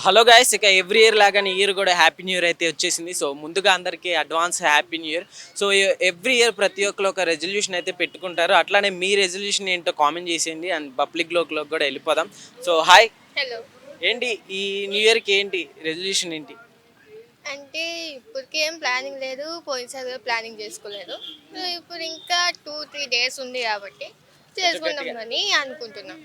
Hello guys, ఇక every year లాగానే year కూడా హ్యాపీ న్యూ ఇయర్ అయితే వచ్చేసింది. సో ముందుగా అందరికీ advance happy new year. So every year ప్రతి ఒక్కరు ఒక రెజల్యూషన్ అయితే పెట్టుకుంటారు. అట్లానే మీ రెజల్యూషన్ ఏంటో కామెంట్ చేసేయండి అండ్ పబ్లిక్లోకి కూడా వెళ్ళిపోదాం. So hi, hello. ఏంటి ఈ న్యూ ఇయర్కి ఏంటి రెజల్యూషన్ ఏంటి? అంటే ఇప్పటికేం ప్లానింగ్ లేదు, పోయినసారి కూడా ప్లానింగ్ చేసుకోలేదు. సో ఇప్పుడు ఇంకా 2-3 డేస్ ఉంది కాబట్టి చేసుకుందామని అనుకుంటున్నాం.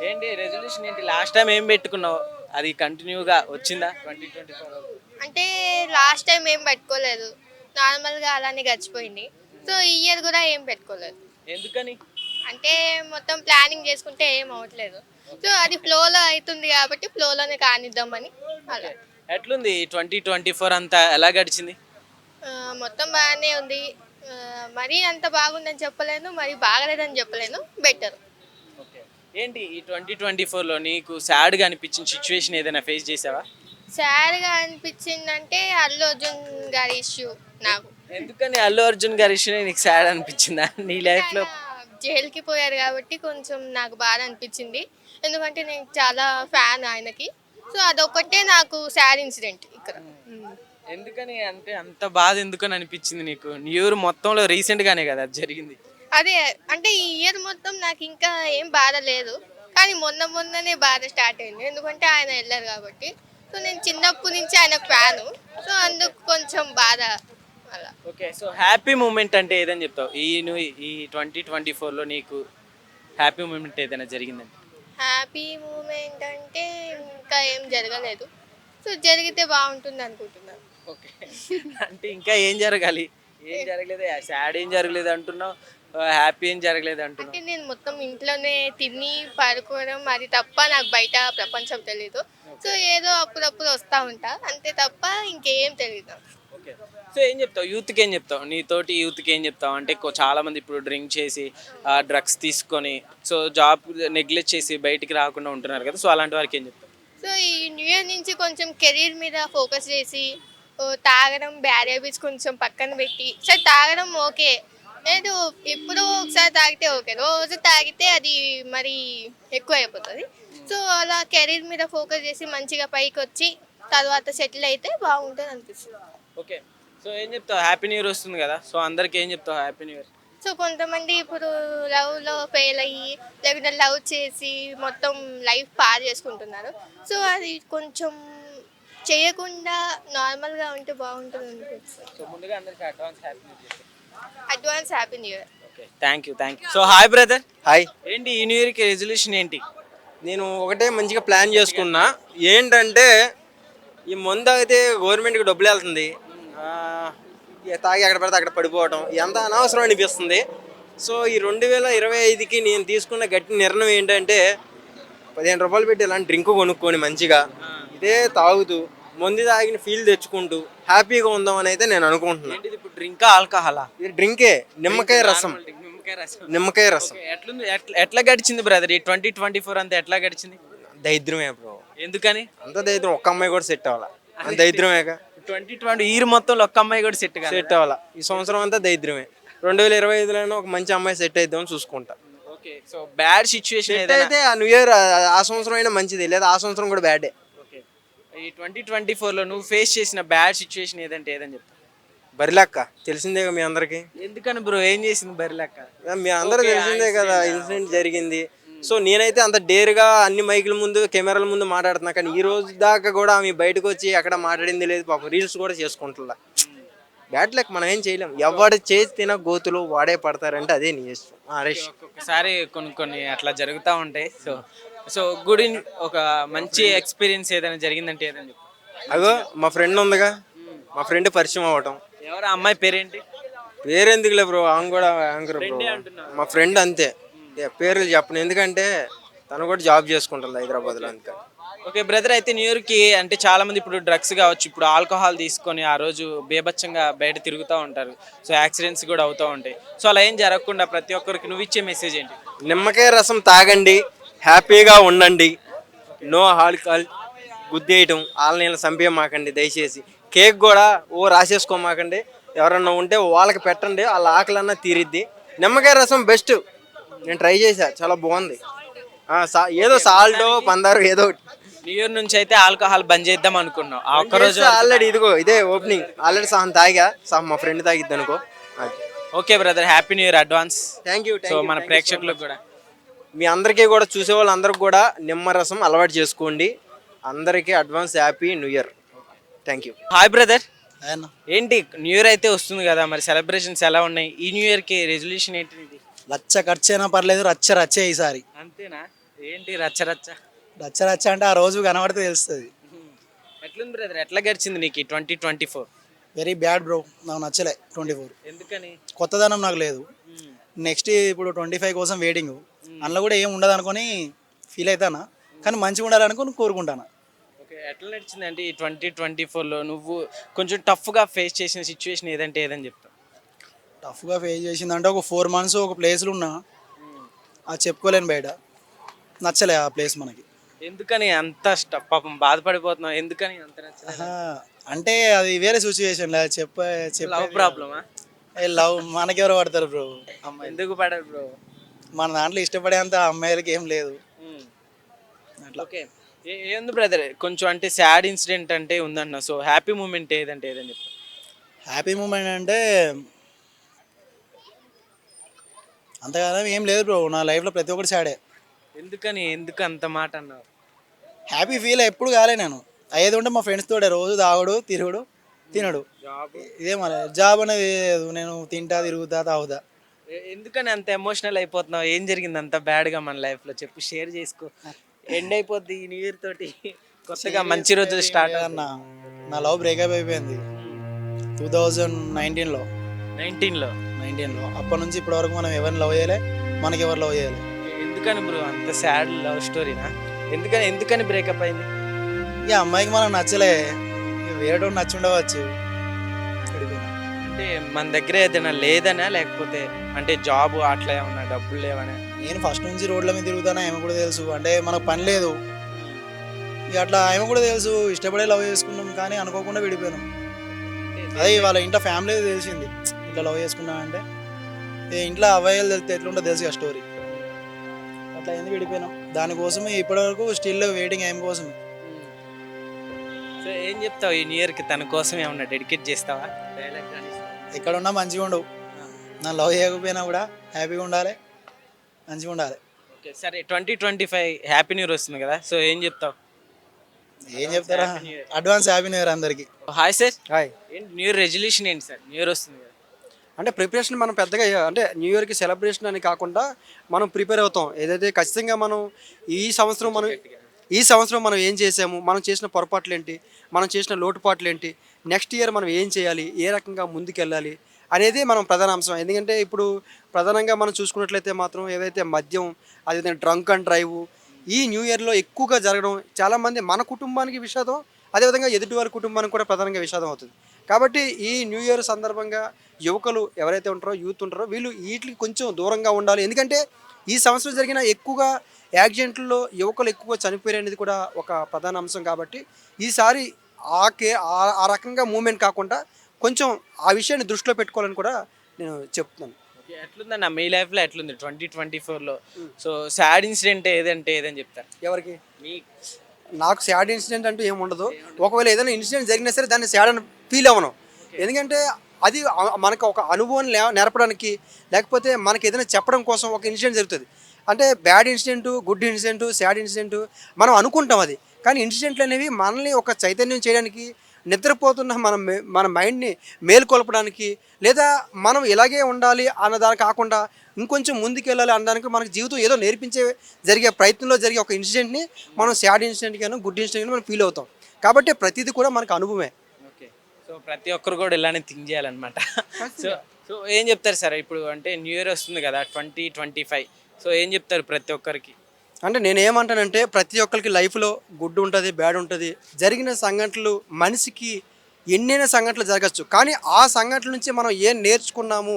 ఏంటి రెజల్యూషన్ ఏంటి? లాస్ట్ టైం ఏం పెట్టుకున్నావు? అది కంటిన్యూగా వచ్చిందా 2024? అంటే లాస్ట్ టైం ఏం పెట్టుకోలేదు, నార్మల్గా అలానే గడిచిపోయింది. సో ఈ ఇయర్ కూడా ఏం పెట్టుకోలేదు. ఎందుకని? అంటే మొత్తం ప్లానింగ్ చేసుకుంటే ఏం అవ్వట్లేదు. సో అది ఫ్లోలో అవుతుంది కాబట్టి ఫ్లోలోనే కానిద్దామని అలా. ఎట్లుంది 2024 అంతా ఎలా గడిచింది? ఆ, మొత్తం బాగానే ఉంది. మరీ అంత బాగుందని చెప్పలేను, మరి బాగలేదని చెప్పలేను, బెటర్. ఓకే. ఏంటి ఈ 2024లో నీకు సాడ్గా అనిపించిన సిచ్యువేషన్ ఏదైనా ఫేస్ చేసావా? సాడ్గా అనిపించిందంటే అల్లు అర్జున్ గారి ఇష్యూ నాకు. ఎందుకని అల్లు అర్జున్ గారి ఇష్యూ నీకు సాడ్ అనిపించిందా నీ లైఫ్లో? జైలుకి పోయారు కాబట్టి కొంచెం నాకు బాధ అనిపించింది, ఎందుకంటే నేను చాలా ఫ్యాన్ ఆయనకి. సో అదొకటే నాకు సాడ్ ఇన్సిడెంట్ ఇక్కడ. ఎందుకని అంటే అంత బాధ ఎందుకని అనిపించింది నీకు? న్యూ ఇయర్ మొత్తంలో రీసెంట్గానే కదా అది జరిగింది. అదే, అంటే ఈ ఇయర్ మొత్తం నాకు ఇంకా ఏం బాధ లేదు, కానీ మొన్ననే బాధ స్టార్ట్ అయింది, ఎందుకంటే ఆయన వెళ్ళారు కాబట్టి. సో నేను చిన్నప్పటి నుంచి ఆయన ఫ్యాను, సో అందుకు కొంచెం బాధ అలా. ఓకే. సో హ్యాపీ మూమెంట్ అంటే ఏదని చెప్తావు? ఈ 2024లో నీకు హ్యాపీ మూమెంట్ ఏదైనా జరిగిందండి? హ్యాపీ మూమెంట్ అంటే ఇంకా ఏం జరగలేదు, సో జరిగితే బాగుంటుంది అనుకుంటున్నాను. ఓకే. అంటే ఇంకా ఏం జరగాలి? ఏం జరగలేదు, సాడ్ ఏం జరగలేదు అంటున్నావు, హ్యాపీ ఏం జరగలేదు అంటే అంటున్నావు. నేను మొత్తం ఇంట్లోనే తిని పడుకోవడం, అది తప్ప నాకు బయట ప్రపంచం తెలీదు. సో ఏదో అప్పుడప్పుడు వస్తూ ఉంటా, అంతే తప్ప ఇంకేం తెలియదు. ఓకే. సో ఏం చెప్తావు యూత్కి? ఏం చెప్తావు నీతోటి యూత్కి ఏం చెప్తావు? అంటే చాలా మంది ఇప్పుడు డ్రింక్ చేసి డ్రగ్స్ తీసుకొని సో జాబ్ నెగ్లెక్ట్ చేసి బయటికి రాకుండా ఉంటున్నారు కదా, సో అలాంటి వారికి ఏం చెప్తావు? సో ఈ న్యూ ఇయర్ నుంచి కొంచెం కెరీర్ మీద ఫోకస్ చేసి, తాగడం బ్యాడ్ హ్యాబిట్స్ కొంచెం పక్కన పెట్టి, సరే తాగడం ఓకే, లేదు ఎప్పుడో ఒకసారి తాగితే ఓకే, రోజు తాగితే అది మరి ఎక్కువ అయిపోతుంది. సో అలా కెరీర్ మీద ఫోకస్ చేసి మంచిగా పైకి వచ్చి తర్వాత సెటిల్ అయితే బాగుంటుంది అనిపిస్తుంది. ఓకే. సో ఏం చెప్తావు? హ్యాపీ న్యూ ఇయర్ వస్తుంది కదా, సో అందరికి ఏం చెప్తావు హ్యాపీ న్యూ ఇయర్? సో కొంతమంది ఇప్పుడు లవ్లో ఫెయిల్ అయ్యి, లేకుంటే లవ్ చేసి మొత్తం లైఫ్ పాడు చేసుకుంటున్నారు. సో అది కొంచెం చేయకుండా నార్మల్గా ఉంటే బాగుంటుంది అనిపిస్తుంది. సో ముందుగా అందరికి advance happy new year. Advance happy new year. Okay, thank you. So hi brother. Hi. ఏంటి ఈ న్యూ ఇయర్కి రెజల్యూషన్ ఏంటి? నేను ఒకటే మంచిగా ప్లాన్ చేసుకున్నా. ఏంటంటే ఈ మందు అయితే గవర్నమెంట్కి డబ్బులు వెళ్తుంది, ఇక తాగి అక్కడ పడితే అక్కడ పడిపోవటం ఎంత అనవసరం అనిపిస్తుంది. సో ఈ 2025కి నేను తీసుకున్న గట్టి నిర్ణయం ఏంటంటే 15 రూపాయలు పెట్టి ఇలాంటి డ్రింక్ కొనుక్కొని మంచిగా ఇదే తాగుతూ మందు తాగిన ఫీల్ తెచ్చుకుంటూ హ్యాపీగా ఉందాం అని అయితే నేను అనుకుంటున్నాను. ఏంటిది ఇప్పుడు డ్రింకా ఆల్కహాలా? ఇది డ్రింకే, నిమ్మకాయ రసం. నిమ్మకాయ రసం. నిమ్మకాయ రసం. ఓకే, ఎట్లుంది? ఎట్లా గడిచింది బ్రదర్ ఈ 2024 అంతా ఎట్లా గడిచింది? దరిద్రమే బ్రో. ఎందుకని? అంత దరిద్రం, ఒక్క అమ్మాయి కూడా సెట్ అవ్వాలా. అంత దరిద్రమేగా. 2020 ఇయర్ మొత్తంలో ఒక్క అమ్మాయి కూడా సెట్ సెట్ అవ్వాలా. ఈ సంవత్సరం అంతా దరిద్రమే. 2025లోనే ఒక మంచి అమ్మాయి సెట్ అయిద్దామని చూసుకుంటా. Okay. So bad situation set అయితే ఆ న్యూ ఇయర్ ఆ సంవత్సరం అయినా మంచిది, లేదా ఆ సంవత్సరం కూడా బ్యాడే. ఓకే. ఈ 2024లో నువ్వు ఫేస్ చేసిన బ్యాడ్ సిచ్యువేషన్ ఏదంటే ఏదని చెప్తా? బరిలక్క తెలిసిందే మీ అందరికి. ఎందుకని బ్రో, ఏం చేసింది బరిలెక్క? మీ అందరూ తెలిసిందే కదా ఇన్సిడెంట్ జరిగింది. సో నేనైతే అంత డేర్గా అన్ని మైకుల ముందు కెమెరాల ముందు మాట్లాడుతున్నా, కానీ ఈ రోజు దాకా కూడా ఆమె బయటకు వచ్చి అక్కడ మాట్లాడింది లేదు. పాపం రీల్స్ కూడా చేసుకుంటున్నా. బ్యాడ్ లక్, మనం ఏం చేయలేం. ఎవడు చేసి తిన గోతులు వాడే పడతారంటే అదే నీ ఇష్టం. హరీష్, ఒక్కొక్కసారి కొన్ని అట్లా జరుగుతూ ఉంటాయి. సో సో గుడ్ ఒక మంచి ఎక్స్పీరియన్స్ ఏదైనా జరిగిందంటే ఏదని చెప్పు. అగో మా ఫ్రెండ్ ఉందిగా, మా ఫ్రెండ్ పరిచయం అవ్వటం. ఎవరు అమ్మాయి పేరేంటి? పేరెందుకులే బ్రో, ఆమె కూడా యాంకర్ బ్రో. మా ఫ్రెండ్ అంతే, పేర్లు చెప్పను ఎందుకంటే తను కూడా జాబ్ చేసుకుంటుంది హైదరాబాద్లో అంతే. ఓకే బ్రదర్, అయితే న్యూ ఇయర్కి అంటే చాలా మంది ఇప్పుడు డ్రగ్స్ కావచ్చు, ఇప్పుడు ఆల్కహాల్ తీసుకొని ఆ రోజు బేబచ్చంగా బయట తిరుగుతూ ఉంటారు. సో యాక్సిడెంట్స్ కూడా అవుతూ ఉంటాయి. సో అలా ఏం జరగకుండా ప్రతి ఒక్కరికి నువ్వు ఇచ్చే మెసేజ్ ఏంటి? నిమ్మకాయ రసం తాగండి, హ్యాపీగా ఉండండి. నో ఆల్కహాల్, గుద్దేయటం ఆళ్ళని చంపేయమాకండి దయచేసి. కేక్ కూడా రాసేసుకోమాకండి. ఎవరన్నా ఉంటే వాళ్ళకి పెట్టండి, వాళ్ళ ఆకలన్నా తీరిద్ది. నిమ్మకాయ రసం బెస్ట్, నేను ట్రై చేశా, చాలా బాగుంది. ఏదో సాల్ట్ పందారు ఏదో. న్యూ ఇయర్ నుంచి అయితే ఆల్కహాల్ బంద్ చేద్దాం అనుకున్నాం ఆ ఒక్క రోజు ఆల్రెడీ ఇదిగో ఇదే ఓపెనింగ్ ఆల్రెడీ సహం తాగా సహం మా ఫ్రెండ్ తాగిద్ది అనుకో. Okay brother, happy new year advance. Thank you. So మన ప్రేక్షకులకు కూడా మీ అందరికీ కూడా చూసే వాళ్ళందరికీ కూడా నిమ్మరసం అలవాటు చేసుకోండి. అందరికీ advance happy new year. Thank you. Hi brother, ఆయన ఏంటి న్యూ ఇయర్ అయితే వస్తుంది కదా, మరి సెలబ్రేషన్స్ ఎలా ఉన్నాయి? ఈ న్యూ ఇయర్ కి రెజల్యూషన్ ఏంటి? లచ్చ ఖర్చు అయినా పర్లేదు, రచ్చ రచ్చే ఈసారి. అంతేనా? ఏంటి రచ్చ రచ్చ? రచ్చ రచ్చ అంటే ఆ రోజు కనబడితే తెలుస్తుంది. ఎట్లుంది బ్రదర్, ఎట్లా గడిచింది నీకు 2024? వెరీ బ్యాడ్ బ్రో, నాకు నచ్చలే 24. ఎందుకని? కొత్తదనం నాకు లేదు. నెక్స్ట్ ఇప్పుడు 25 కోసం వెయిటింగ్. అందులో కూడా ఏం ఉండదు అనుకొని ఫీల్ అవుతానా, కానీ మంచిగా ఉండాలనుకుని కోరుకుంటాను. ఓకే, ఎట్లా నడిచింది అంటే ఈ 2024లో నువ్వు కొంచెం టఫ్గా ఫేస్ చేసిన సిచ్యువేషన్ ఏదంటే ఏదని చెప్తావు? టఫ్గా ఫేస్ చేసిందంటే ఒక 4 months ఒక ప్లేస్లో ఉన్నా, అది చెప్పుకోలేను బయట. నచ్చలే ఆ ప్లేస్ మనకి. ఎందుకని అంత పాపం బాధపడిపోతున్నావు? ఎందుకని అంత నచ్చలేదు? ఆహా, అంటే అది వేరే సిచ్యువేషన్ లవ్ ప్రాబ్లమా? లవ్ మనకెవరు పడతారు బ్రో? అమ్మాయి ఎందుకు పడరు బ్రో? మన దాంట్లో ఇష్టపడేంత అమ్మాయిలకి ఏం లేదు అట్లా. ఓకే, ఏంది బ్రదర్ కొంచెం అంటే సాడ్ ఇన్సిడెంట్ అంటే ఉందన్న, సో హ్యాపీ మూమెంట్ ఏదంటే ఏదని చెప్తాను? హ్యాపీ మూమెంట్ అంటే అంతగానో ఏం లేదు బ్రో, నా లైఫ్లో ప్రతి ఒక్కటి సాడే. ఎందుకని, ఎందుకు అంత మాట అన్నావు? హ్యాపీ ఫీల్ ఎప్పుడు కాలే నేను. అయ్యేది ఉంటే మా ఫ్రెండ్స్ తోడే రోజు తాగుడు తిరుగుడు తినడు, ఇదే మన జాబ్ అనేది లేదు. నేను తింటా తిరుగుతా తాగుతా. ఎందుకని అంత ఎమోషనల్ అయిపోతున్నావు? ఏం జరిగింది అంత బ్యాడ్గా మన లైఫ్లో చెప్పు, షేర్ చేసుకో. ఎండ్ అయిపోద్ది ఈ న్యూ ఇయర్ తోటి, కొత్తగా మంచి రోజులు స్టార్ట్ అన్న. నా లవ్ బ్రేకప్ అయిపోయింది 2019లో. 19లో అప్పటి నుంచి ఇప్పటి వరకు మనం ఎవరిని లవ్ చేయలే, మనకి ఎవరు లవ్ చేయాలి. ఎందుకని బ్రో అంత సాడ్ లవ్ స్టోరీనా? ఎందుకని బ్రేకప్ అయింది? ఇక అమ్మాయికి మనం నచ్చలే, వేరే నచ్చి ఉండవచ్చు. విడిపోయినా. అంటే మన దగ్గర ఏదైనా లేదనా, లేకపోతే అంటే జాబ్ అట్లా ఏమన్నా డబ్బులు లేవనా? నేను ఫస్ట్ నుంచి రోడ్ల మీద తిరుగుతానా, ఆమె కూడా తెలుసు. అంటే మనకు పని లేదు ఇక అట్లా, ఆమె కూడా తెలుసు. ఇష్టపడే లవ్ చేసుకున్నాం కానీ అనుకోకుండా విడిపోయినాం. అదే వాళ్ళ ఇంట్లో ఫ్యామిలీ తెలిసింది ఇట్లా లవ్ చేసుకున్నా అంటే. ఇంట్లో అవ్వయ్యలు తెలిస్తే ఎట్లుంటో తెలుసు ఆ స్టోరీ. అట్లా ఎందుకు విడిపోయినాం, దానికోసమే ఇప్పటివరకు స్టిల్ వెయిటింగ్ ఆమె కోసమే. సో ఏం చెప్తావు ఈ న్యూ ఇయర్కి తన కోసం ఏమన్నా డెడికేట్ చేస్తావా? ఎక్కడున్నా మంచిగా ఉండవు, నా లవ్ చేయకపోయినా కూడా హ్యాపీగా ఉండాలి, మంచిగా ఉండాలి. ఓకే సరే, 2025 హ్యాపీ న్యూ ఇయర్ వస్తుంది కదా, సో ఏం చెప్తావు? ఏం చెప్తారా, అడ్వాన్స్ హ్యాపీ న్యూ ఇయర్ అందరికి. Hi sir. హాయ్. ఏంటి న్యూ ఇయర్ రెజల్యూషన్ ఏంటి సార్? న్యూ ఇయర్ వస్తుంది కదా, అంటే ప్రిపరేషన్ మనం పెద్దగా అంటే న్యూ ఇయర్కి సెలబ్రేషన్ అని కాకుండా మనం ప్రిపేర్ అవుతాం. ఏదైతే ఖచ్చితంగా మనం ఈ సంవత్సరం మనం ఏం చేసాము, మనం చేసిన పొరపాట్లు ఏంటి, మనం చేసిన లోటుపాట్లు ఏంటి, నెక్స్ట్ ఇయర్ మనం ఏం చేయాలి, ఏ రకంగా ముందుకెళ్ళాలి అనేది మనం ప్రధాన అంశం. ఎందుకంటే ఇప్పుడు ప్రధానంగా మనం చూసుకున్నట్లయితే మాత్రం ఏదైతే మద్యం, అదేవిధంగా డ్రంక్ అండ్ డ్రైవ్ ఈ న్యూ ఇయర్లో ఎక్కువగా జరగడం, చాలామంది మన కుటుంబానికి విషాదం, అదేవిధంగా ఎదుటి వారి కుటుంబానికి కూడా ప్రధానంగా విషాదం అవుతుంది. కాబట్టి ఈ న్యూ ఇయర్ సందర్భంగా యువకులు ఎవరైతే ఉంటారో, యూత్ ఉంటారో, వీళ్ళు వీటికి కొంచెం దూరంగా ఉండాలి. ఎందుకంటే ఈ సంవత్సరం జరిగిన ఎక్కువగా యాక్సిడెంట్లలో యువకులు ఎక్కువగా చనిపోయారు అనేది కూడా ఒక ప్రధాన అంశం. కాబట్టి ఈసారి ఆ రకంగా మూమెంట్ కాకుండా కొంచెం ఆ విషయాన్ని దృష్టిలో పెట్టుకోవాలని కూడా నేను చెప్తున్నాను. ఎట్లుందన్న మీ లైఫ్లో ఎట్లుంది 2024లో? సో సాడ్ ఇన్సిడెంట్ ఏదంటే ఏదని చెప్తారు? ఎవరికి? మీ నాకు సాడ్ ఇన్సిడెంట్ అంటూ ఏమి ఉండదు. ఒకవేళ ఏదైనా ఇన్సిడెంట్ జరిగినా సరే దాన్ని సాడ్ అని ఫీల్ అవ్వను. ఎందుకంటే అది మనకు ఒక అనుభవం నేర్పడానికి, లేకపోతే మనకి ఏదైనా చెప్పడం కోసం ఒక ఇన్సిడెంట్ జరుగుతుంది. అంటే bad incident, good incident, sad incident మనం అనుకుంటాం అది. కానీ ఇన్సిడెంట్లు అనేవి మనల్ని ఒక చైతన్యం చేయడానికి, నిద్రపోతున్న మన మైండ్ని మేలుకొల్పడానికి, లేదా మనం ఇలాగే ఉండాలి అన్నదాని కాకుండా ఇంకొంచెం ముందుకు వెళ్ళాలి అనడానికి మనకి జీవితం ఏదో నేర్పించే జరిగే ప్రయత్నంలో జరిగే ఒక ఇన్సిడెంట్ని మనం సాడ్ ఇన్సిడెంట్ గాను, గుడ్ ఇన్సిడెంట్ గాను మనం ఫీల్ అవుతాం. కాబట్టి ప్రతిదీ కూడా మనకు అనుభవమే. ఓకే, సో ప్రతి ఒక్కరు కూడా ఇలానే థింక్ చేయాలన్నమాట. సో ఏం చెప్తారు సార్ ఇప్పుడు, అంటే న్యూ ఇయర్ వస్తుంది కదా 2025, సో ఏం చెప్తారు ప్రతి ఒక్కరికి? అంటే నేనేమంటానంటే ప్రతి ఒక్కరికి లైఫ్లో గుడ్ ఉంటుంది, బ్యాడ్ ఉంటుంది. జరిగిన సంఘటనలు మనిషికి ఎన్నైనా సంఘటనలు జరగచ్చు, కానీ ఆ సంఘటనల నుంచి మనం ఏం నేర్చుకున్నాము,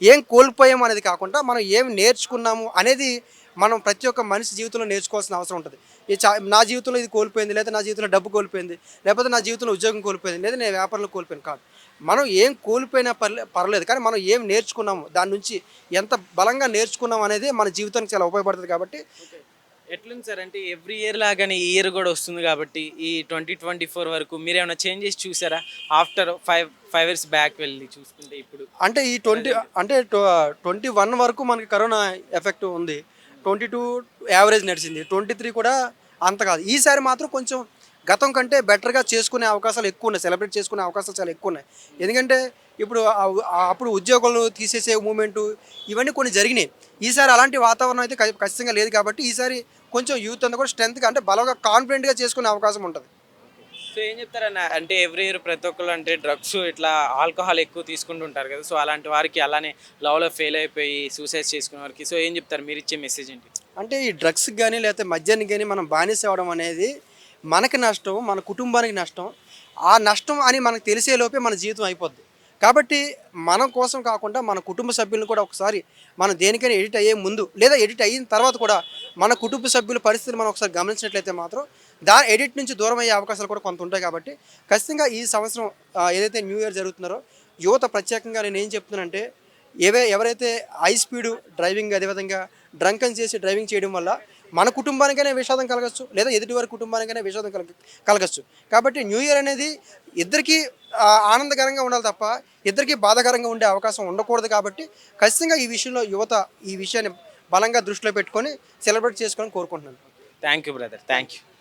ఏం కోల్పోయాము అనేది కాకుండా మనం ఏం నేర్చుకున్నాము అనేది మనం ప్రతి ఒక్క మనిషి జీవితంలో నేర్చుకోవాల్సిన అవసరం ఉంటుంది. నా జీవితంలో ఇది కోల్పోయింది, లేదా నా జీవితంలో డబ్బు కోల్పోయింది, లేకపోతే నా జీవితంలో ఉద్యోగం కోల్పోయింది, లేదా నేను వ్యాపారంలో కోల్పోయింది కాదు. మనం ఏం కోల్పోయినా పర్లేదు, కానీ మనం ఏం నేర్చుకున్నాము, దాని నుంచి ఎంత బలంగా నేర్చుకున్నాం అనేది మన జీవితానికి చాలా ఉపయోగపడుతుంది. కాబట్టి ఎట్లుంది సార్ అంటే ఎవ్రీ ఇయర్ లాగానే ఈ ఇయర్ కూడా వస్తుంది కాబట్టి ఈ 2024 వరకు మీరు ఏమైనా చేంజెస్ చూసారా ఆఫ్టర్ ఫైవ్ ఇయర్స్ బ్యాక్ వెళ్ళి చూసుకుంటే ఇప్పుడు అంటే ఈ 21 వరకు మనకి కరోనా ఎఫెక్ట్ ఉంది. 22 యావరేజ్ నడిచింది. 23 కూడా అంత కాదు. ఈసారి మాత్రం కొంచెం గతం కంటే బెటర్గా చేసుకునే అవకాశాలు ఎక్కువ ఉన్నాయి. సెలబ్రేట్ చేసుకునే అవకాశాలు చాలా ఎక్కువ ఉన్నాయి. ఎందుకంటే ఇప్పుడు అప్పుడు ఉద్యోగులను తీసేసే మూమెంటు ఇవన్నీ కొన్ని జరిగినాయి. ఈసారి అలాంటి వాతావరణం అయితే ఖచ్చితంగా లేదు కాబట్టి ఈసారి కొంచెం యూత్ అంతా కూడా స్ట్రెంత్గా అంటే బలంగా కాన్ఫిడెంట్గా చేసుకునే అవకాశం ఉంటుంది. సో ఏం చెప్తారన్న అంటే ఎవ్రీ ఇయర్ ప్రతి ఒక్కరు అంటే డ్రగ్స్ ఇట్లా ఆల్కహాల్ ఎక్కువ తీసుకుంటుంటారు కదా సో అలాంటి వారికి అలానే లవ్లో ఫెయిల్ అయిపోయి సూసైడ్ చేసుకునే వారికి సో ఏం చెప్తారు మీరు ఇచ్చే మెసేజ్ ఏంటి? అంటే ఈ డ్రగ్స్కి కానీ లేకపోతే మద్యానికి కానీ మనం బానిస అవ్వడం అనేది మనకి నష్టం, మన కుటుంబానికి నష్టం. ఆ నష్టం అని మనకు తెలిసే లోపే మన జీవితం అయిపోద్ది. కాబట్టి మనం కోసం కాకుండా మన కుటుంబ సభ్యులను కూడా ఒకసారి మనం దేనికైనా ఎడిట్ అయ్యే ముందు లేదా ఎడిట్ అయిన తర్వాత కూడా మన కుటుంబ సభ్యుల పరిస్థితులు మనం ఒకసారి గమనించినట్లయితే మాత్రం ఎడిట్ నుంచి దూరం అయ్యే అవకాశాలు కూడా కొంత ఉంటాయి. కాబట్టి ఖచ్చితంగా ఈ సంవత్సరం ఏదైతే న్యూ ఇయర్ జరుగుతున్నారో యువత ప్రత్యేకంగా నేను ఏం చెప్తున్నానంటే ఎవరైతే హై స్పీడ్ డ్రైవింగ్ అదేవిధంగా డ్రంకన్ చేసి డ్రైవింగ్ చేయడం వల్ల మన కుటుంబానికైనా విషాదం కలగచ్చు లేదా ఎదుటివారి కుటుంబానికైనా విషాదం కలగచ్చు. కాబట్టి న్యూ ఇయర్ అనేది ఇద్దరికీ ఆనందకరంగా ఉండాలి తప్ప ఇద్దరికీ బాధాకరంగా ఉండే అవకాశం ఉండకూడదు. కాబట్టి ఖచ్చితంగా ఈ విషయంలో యువత ఈ విషయాన్ని బలంగా దృష్టిలో పెట్టుకొని సెలబ్రేట్ చేసుకోవాలని కోరుకుంటున్నాను. Thank you brother, thank you.